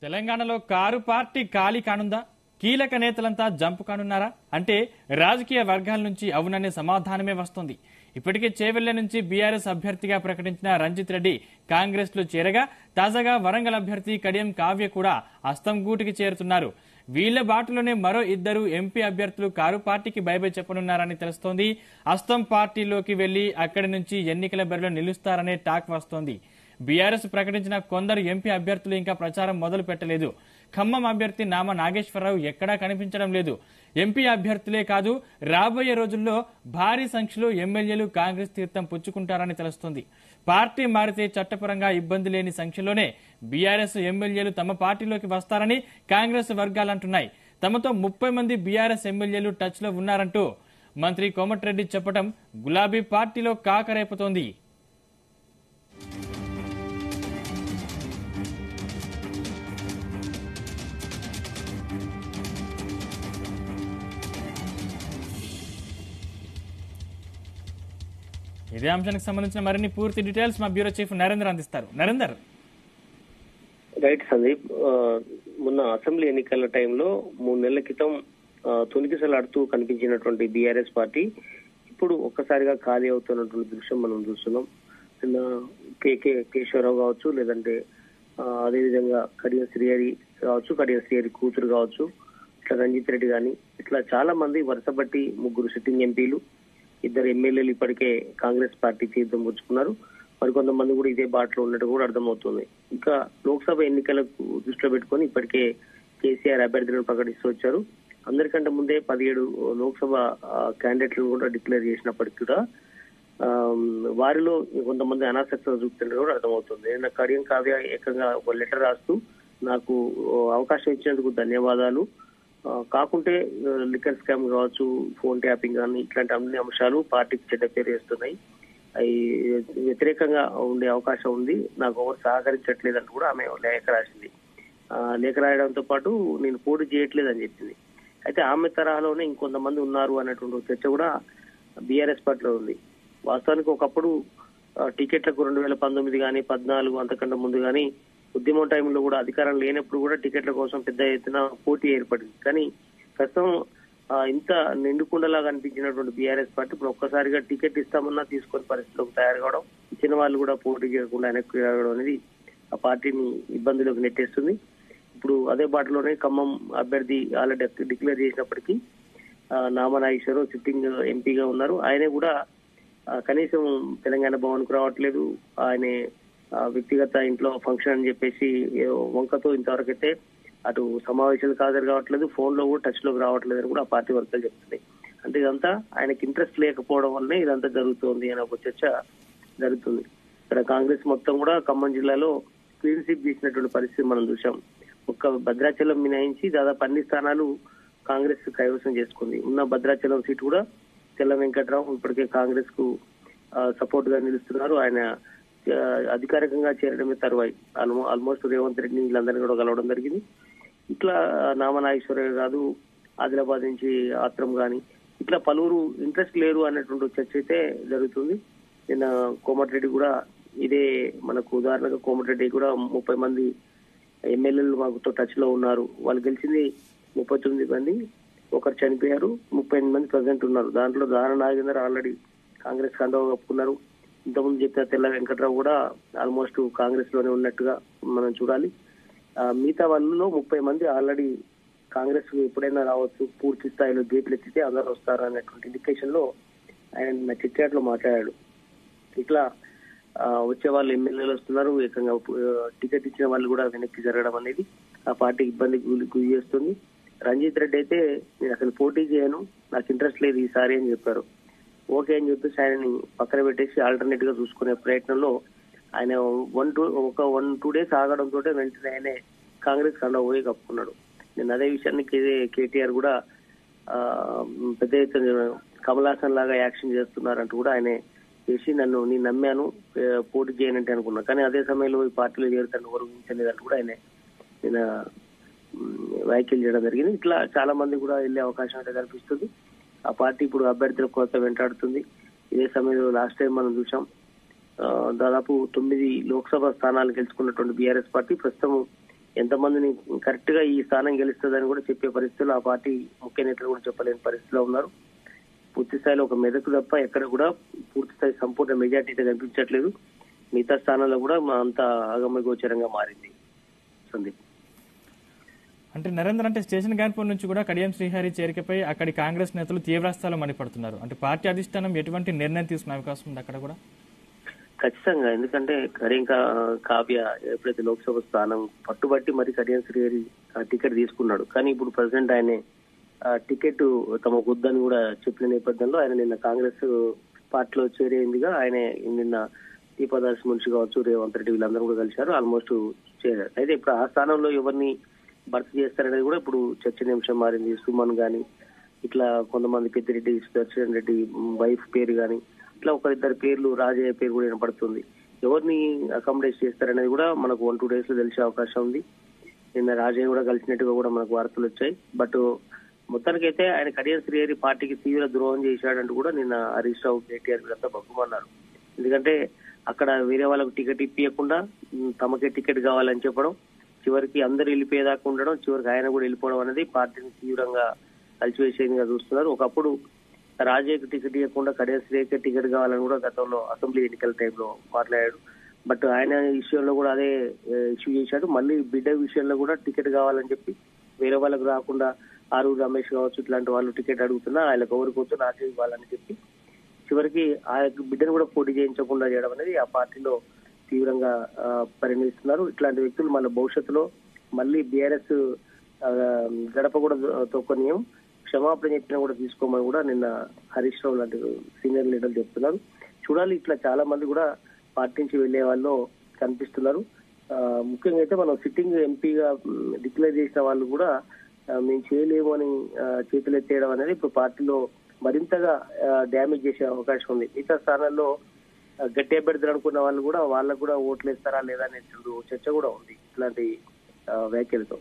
తెలంగాణలో car party ఖాళీ కానుందా? కీలక నేతలంతా జంపు కానున్నారా అంటే రాజకీయ వర్గాల నుంచి అవుననే సమాధానమే వస్తుంది. ఇప్పటికే చేవెళ్ల నుంచి బీఆర్ఎస్ అభ్యర్థిగా ప్రకటించిన రంజిత్ రెడ్డి కాంగ్రెస్ లో చేరగా తాజాగా వరంగల్ అభ్యర్థి కడియం కావ్య కూడా అస్తం గూటికి చేరుతున్నారు. వీళ్ల బాటలోనే మరో ఇద్దరు ఎంపీ అభ్యర్థులు కారు పార్టీకి బైబై చెప్పనున్నారని తెలుస్తోంది. అస్తం పార్టీలోకి వెళ్లి అక్కడి నుంచి ఎన్నికల బరిలో నిలుస్తారనే టాక్ వస్తోంది. బీఆర్ఎస్ ప్రకటించిన కొందరు ఎంపీ అభ్యర్థులు ఇంకా ప్రచారం మొదలు పెట్టలేదు. ఖమ్మం అభ్యర్థి నామ నాగేశ్వరరావు ఎక్కడా కనిపించడం లేదు. ఎంపీ అభ్యర్థులే కాదు, రాబోయే రోజుల్లో భారీ సంఖ్యలో ఎమ్మెల్యేలు కాంగ్రెస్ తీర్థం పుచ్చుకుంటారని తెలుస్తోంది. పార్టీ మారితే చట్టపరంగా ఇబ్బంది లేని సంఖ్యలోనే బీఆర్ఎస్ ఎమ్మెల్యేలు తమ పార్టీలోకి వస్తారని కాంగ్రెస్ వర్గాలంటున్నాయి. తమతో 30 మంది బీఆర్ఎస్ ఎమ్మెల్యేలు టచ్ లో ఉన్నారంటూ మంత్రి కోమటిరెడ్డి చెప్పడం గులాబీ పార్టీలో కాకరేపుతోంది. ఇదే అంశానికి సంబంధించిన మరిన్ని పూర్తి డీటెయిల్స్ మా బ్యూరో చీఫ్ నరేందర్ అందిస్తారు. నరేందర్. రైట్ సందీప్, మొన్న అసెంబ్లీ ఎన్నికల టైంలో 3 నెలల క్రితం తొలికిసలాడుతూ కనిపించినటువంటి బీఆర్ఎస్ పార్టీ ఇప్పుడు ఒక్కసారిగా ఖాళీ అవుతున్నటువంటి దృశ్యం మనం చూస్తున్నాం. కేశవరావు కావచ్చు, లేదంటే అదేవిధంగా కడియం శ్రీహరి కావచ్చు, కడియం శ్రీహరి కూతురు కావచ్చు, ఇట్లా రంజిత్ రెడ్డి గాని ఇట్లా చాలా మంది వరుస బట్టి 3 సిట్టింగ్ ఎంపీలు, 2 ఎమ్మెల్యేలు ఇప్పటికే కాంగ్రెస్ పార్టీ తీర్థం పుచ్చుకున్నారు. మరికొంతమంది కూడా ఇదే బాటలో ఉన్నట్టు కూడా అర్థమవుతుంది. ఇంకా లోక్సభ ఎన్నికలకు దృష్టిలో పెట్టుకుని ఇప్పటికే కేసీఆర్ అభ్యర్థులను ప్రకటిస్తూ వచ్చారు. అందరికంటే ముందే 17 లోక్సభ క్యాండిడేట్లను కూడా డిక్లేర్ చేసినప్పటికీ కూడా వారిలో కొంతమంది అనాసక్తిగా చూపుతున్నట్టు కూడా అర్థమవుతుంది. నిన్న కడియం కావ్య ఏకంగా ఒక లెటర్ రాస్తూ నాకు అవకాశం ఇచ్చినందుకు ధన్యవాదాలు, కాకుంటే లిక్కర్ స్కామ్ కావచ్చు, ఫోన్ ట్యాపింగ్ కానీ ఇట్లాంటి అన్ని అంశాలు పార్టీకి చెడ్డ పేరు వేస్తున్నాయి, అవి వ్యతిరేకంగా ఉండే అవకాశం ఉంది, నాకు ఎవరు సహకరించట్లేదని కూడా ఆమె లేఖ రాసింది. లేఖ రాయడంతో పాటు నేను పోటీ చేయట్లేదని చెప్పింది. అయితే ఆమె తరహాలోనే ఇంకొంతమంది ఉన్నారు అనేటువంటి చర్చ కూడా బీఆర్ఎస్ పార్టీలో ఉంది. వాస్తవానికి ఒకప్పుడు టికెట్లకు 2019 కానీ 14 అంతకంటే ముందు కానీ ఉద్యమం టైంలో కూడా అధికారం లేనప్పుడు కూడా టికెట్ల కోసం పెద్ద ఎత్తున పోటీ ఏర్పడింది. కానీ ప్రస్తుతం ఇంత నిండుకుండలా కనిపించినటువంటి బీఆర్ఎస్ పార్టీ ఇప్పుడు ఒక్కసారిగా టికెట్ ఇస్తామన్నా తీసుకొని పరిస్థితులకు తయారు కావడం, ఇచ్చిన వాళ్ళు కూడా పోటీ చేయకుండా వెనక్కి రావడం అనేది ఆ పార్టీని ఇబ్బందులకు నెట్టేస్తుంది. ఇప్పుడు అదే బాటలోనే ఖమ్మం అభ్యర్థి ఆల్రెడీ డిక్లేర్ చేసినప్పటికీ నామ నాగేశ్వరరావు సిట్టింగ్ ఎంపీగా ఉన్నారు. ఆయనే కూడా కనీసం తెలంగాణ భవన్ కు రావట్లేదు. ఆయన వ్యక్తిగత ఇంట్లో ఫంక్షన్ అని చెప్పేసి వంకతో ఇంతవరకు అయితే అటు సమావేశాలకు హాజరు కావట్లేదు, ఫోన్ లో కూడా టచ్ లోకి రావట్లేదు అని కూడా ఆ పార్టీ వర్గాలు చెప్తున్నాయి. అంటే ఇదంతా ఆయనకి ఇంట్రెస్ట్ లేకపోవడం వల్లనే ఇదంతా జరుగుతోంది అనే ఒక చర్చ జరుగుతుంది. ఇక్కడ కాంగ్రెస్ మొత్తం కూడా ఖమ్మం జిల్లాలో క్లీన్ స్వీప్ చేసినటువంటి పరిస్థితి మనం చూసాం. ఒక్క భద్రాచలం మినహాయించి దాదాపు అన్ని స్థానాలు కాంగ్రెస్ కైవసం చేసుకుంది. ఉన్న భద్రాచలం సీటు కూడా తెల్ల వెంకట్రావు ఇప్పటికే కాంగ్రెస్ కు సపోర్ట్ గా నిలుస్తున్నారు. ఆయన అధికారికంగా చేరడమే తరువాయి ఆల్మోస్ట్ రేవంత్ రెడ్డిని వీళ్ళందరినీ కూడా కలవడం జరిగింది. ఇట్లా నామనాగేశ్వరరావు కాదు, ఆదిలాబాద్ నుంచి ఆత్రం గాని ఇట్లా పలువురు ఇంట్రెస్ట్ లేరు అనేటువంటి చర్చ అయితే జరుగుతుంది. నిన్న కోమటిరెడ్డి కూడా ఇదే మనకు ఉదాహరణగా కోమటిరెడ్డి కూడా 30 మంది ఎమ్మెల్యేలు మాకుతో టచ్ లో ఉన్నారు, వాళ్ళు గెలిచింది 39 మంది, ఒకరు చనిపోయారు, 38 మంది ప్రజెంట్ ఉన్నారు. దాంట్లో దాన నాగేందర్ ఆల్రెడీ కాంగ్రెస్ కండవ కప్పుకున్నారు. ఇంతకుముందు చెప్పిన తెల్ల వెంకట్రావు కూడా ఆల్మోస్ట్ కాంగ్రెస్ లోనే ఉన్నట్టుగా మనం చూడాలి. మిగతా వాళ్ళలో 30 మంది ఆల్రెడీ కాంగ్రెస్ ఎప్పుడైనా రావచ్చు, పూర్తి స్థాయిలో గేట్లు ఎత్తితే అందరూ వస్తారు అనేటువంటి ఇండికేషన్ లో ఆయన చిట్చాట్ లో మాట్లాడాడు. ఇట్లా వచ్చే వాళ్ళు ఎమ్మెల్యేలు వస్తున్నారు, ఏకంగా టికెట్ ఇచ్చిన వాళ్ళు కూడా వెనక్కి జరగడం అనేది ఆ పార్టీకి ఇబ్బందికి గురి చేస్తుంది. రంజిత్ రెడ్డి అయితే నేను అసలు పోటీ చేయను, నాకు ఇంట్రెస్ట్ లేదు ఈసారి అని చెప్పారు. ఓకే అని చెప్పేసి ఆయనని పక్కన పెట్టేసి ఆల్టర్నేట్ గా చూసుకునే ప్రయత్నంలో ఆయన 1-2 డేస్ ఆగడంతో వెంటనే ఆయనే కాంగ్రెస్ కండ పోయి కప్పుకున్నాడు. నేను అదే విషయాన్ని కేటీఆర్ కూడా పెద్ద ఎత్తున కమలాసన్ లాగా యాక్షన్ చేస్తున్నారంటూ కూడా ఆయన చేసి నేను నమ్మాను, పోటీ చేయనంటే అనుకున్నా, కానీ అదే సమయంలో ఈ పార్టీలో చేరుతాను ఊహించలేదంటూ కూడా ఆయన నేను వ్యాఖ్యలు చేయడం జరిగింది. ఇట్లా చాలా మంది కూడా వెళ్లే అవకాశం అయితే కనిపిస్తుంది. ఆ పార్టీ ఇప్పుడు అభ్యర్థుల కోసం వెంటాడుతుంది. ఇదే సమయంలో లాస్ట్ టైం మనం చూసాం దాదాపు 9 లోక్సభ స్థానాలు గెలుచుకున్నటువంటి బీఆర్ఎస్ పార్టీ ప్రస్తుతం ఎంతమందిని కరెక్ట్ గా ఈ స్థానం గెలుస్తుందని కూడా చెప్పే పరిస్థితుల్లో ఆ పార్టీ ముఖ్య నేతలు కూడా చెప్పలేని పరిస్థితిలో ఉన్నారు. పూర్తి స్థాయిలో ఒక మెదకు తప్ప ఎక్కడ కూడా పూర్తి స్థాయి సంపూర్ణ మెజార్టీ కనిపించట్లేదు. మిగతా స్థానాల్లో కూడా అంత ఆగమ్య గోచరంగా మారింది. సందీప్, అంటే నరేంద్ర, అంటే స్టేషన్ గన్పూర్ నుంచి కూడా కడియం శ్రీహరి చేరికపై అక్కడి కాంగ్రెస్ నేతలు తీవ్రస్థాయిలో మండిపడుతున్నారు. అంటే పార్టీ అధిష్టానం ఎటువంటి నిర్ణయం తీసుకునే అవకాశం ఉంది అక్కడ కూడా? ఖచ్చితంగా, ఎందుకంటే కడియం కావ్య ఎప్పుడైతే లోక్సభ స్థానం పట్టుబట్టి మరి కడియం శ్రీహరి టికెట్ తీసుకున్నాడు. కానీ ఇప్పుడు ప్రెసిడెంట్ ఆయనే టికెట్ తమకు వద్దని కూడా చెప్పిన నేపథ్యంలో ఆయన నిన్న కాంగ్రెస్ పార్టీలో చేరేందుగా ఆయన నిన్న దీపదాస్ మున్షి కావచ్చు, రేవంత్ రెడ్డి వీళ్ళందరూ కూడా కలిశారు. ఆల్మోస్ట్ చేరారు. అయితే ఇప్పుడు ఆ స్థానంలో ఎవరిని భర్తీ చేస్తారనేది కూడా ఇప్పుడు చర్చనీయాంశం మారింది. సుమన్ గాని, ఇట్లా కొంతమంది పెద్దిరెడ్డి సుదర్శన్ రెడ్డి వైఫ్ పేరు గాని, ఇట్లా ఒకరిద్దరు పేర్లు, రాజయ్య పేరు కూడా వినపడుతుంది. ఎవరిని అకామిడేట్ చేస్తారనేది కూడా మనకు 1-2 days లో తెలిసే అవకాశం ఉంది. నిన్న రాజయ్య కూడా కలిసినట్టుగా కూడా మనకు వార్తలు వచ్చాయి. బట్ మొత్తానికైతే ఆయన కడియం శ్రీహరి పార్టీకి తీవ్ర ద్రోహం చేశాడంటూ కూడా నిన్న హరీష్ రావు, కేటీఆర్ వీళ్ళంతా బొక్కుమన్నారు. ఎందుకంటే అక్కడ వేరే వాళ్ళకు టికెట్ ఇప్పియకుండా తమకే టికెట్ కావాలని చెప్పడం, చివరికి అందరు వెళ్ళిపోయేదాకా ఉండడం, చివరికి ఆయన కూడా వెళ్ళిపోవడం అనేది పార్టీని తీవ్రంగా కలిసివేసేదిగా చూస్తున్నారు. ఒకప్పుడు రాజయ్యకు టికెట్ ఇవ్వకుండా కడియం శ్రీహరికి టికెట్ కావాలని కూడా గతంలో అసెంబ్లీ ఎన్నికల టైంలో మాట్లాడాడు. బట్ ఆయన విషయంలో కూడా అదే ఇష్యూ చేశాడు. మళ్ళీ బిడ్డ విషయంలో కూడా టికెట్ కావాలని చెప్పి వేరే వాళ్ళకు రాకుండా ఆరూరు రమేష్ కావచ్చు ఇట్లాంటి వాళ్ళు టికెట్ అడుగుతున్నా ఆయనకు ఎవరికొచ్చు నాకే ఇవ్వాలని చెప్పి చివరికి ఆ బిడ్డను కూడా పోటీ చేయించకుండా చేయడం అనేది ఆ పార్టీలో తీవ్రంగా పరిగణిస్తున్నారు. ఇట్లాంటి వ్యక్తులు మళ్ళీ భవిష్యత్తులో మళ్ళీ బీఆర్ఎస్ గడప కూడా తొక్కనీయం, క్షమాపణ చెప్పినా కూడా తీసుకోమని కూడా నిన్న హరీష్ రావు లాంటి సీనియర్ లీడర్లు చెప్తున్నారు. చూడాలి, ఇట్లా చాలా మంది కూడా పార్టీ నుంచి వెళ్లే వాళ్ళు కనిపిస్తున్నారు. ముఖ్యంగా అయితే మనం సిట్టింగ్ ఎంపీగా డిక్లేర్ చేసిన వాళ్ళు కూడా మేము చేయలేము అని చేతులు ఎత్తేయడం అనేది ఇప్పుడు పార్టీలో మరింతగా డ్యామేజ్ చేసే అవకాశం ఉంది. మిగతా స్థానాల్లో గట్టి అభ్యర్థులు అనుకున్న వాళ్ళు కూడా వాళ్ళకు కూడా ఓట్లు వేస్తారా లేదా అనే చర్చ కూడా ఉంది ఇట్లాంటి వ్యాఖ్యలతో.